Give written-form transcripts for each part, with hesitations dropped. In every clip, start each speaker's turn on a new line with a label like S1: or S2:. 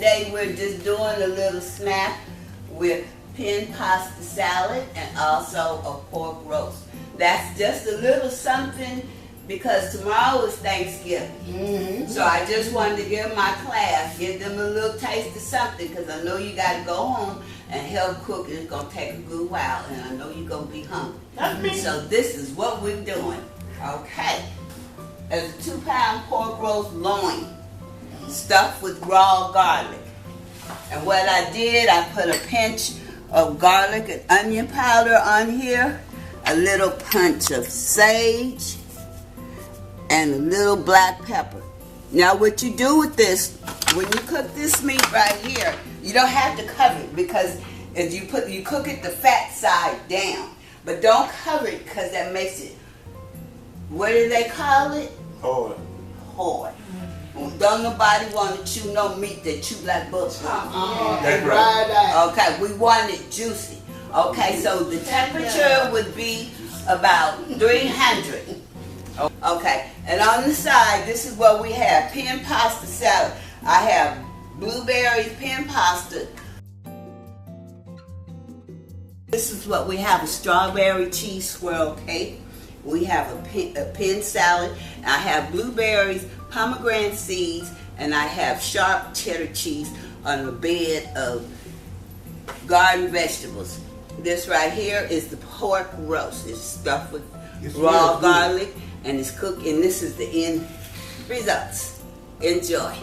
S1: today we're just doing a little snack with Penn pasta salad and also a pork roast. That's just a little something because tomorrow is Thanksgiving. So I just wanted to give my class, give them a little taste of something because I know you got to go home and help cook. It's going to take a good while and I know you're going to be hungry. So this is what we're doing. Okay. There's a 2-pound pork roast loin stuffed with raw garlic. And what I did, I put a pinch of garlic and onion powder on here, a little punch of sage, and a little black pepper. Now what you do with this, when you cook this meat right here, you don't have to cover it because if you cook it the fat side down. But don't cover it because that makes it, what do they call it?
S2: Hard.
S1: Hard. Don't nobody want to chew no meat that chew like butter.
S2: That's right.
S1: Okay, we want it juicy. Okay, so the temperature would be about 300. Okay, and on the side, this is what we have. Penn pasta salad. I have blueberries, Penn pasta. This is what we have, a strawberry cheese swirl cake. We have a Penn salad. I have blueberries, pomegranate seeds, and I have sharp cheddar cheese on a bed of garden vegetables. This right here is the pork roast. It's stuffed with raw garlic and it's cooked, and this is the end results. Enjoy.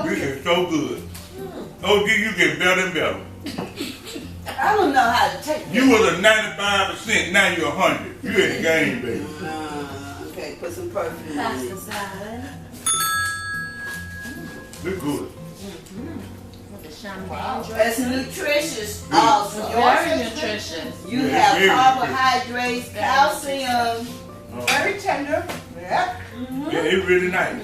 S2: This is so good. OG, you get better and better.
S1: I don't know how to take this.
S2: You was a 95%, now you're 100. You in the game, baby.
S1: Okay, put some perfume
S3: Pasta
S1: in.
S3: salad.
S2: It's good.
S3: With the champagne
S1: It's
S3: dressing.
S1: nutritious also.
S3: Very nutritious.
S1: You
S2: Yeah,
S1: have
S2: very
S1: carbohydrates, calcium.
S2: Oh.
S1: Very tender. Yeah.
S2: Yeah, it's really nice.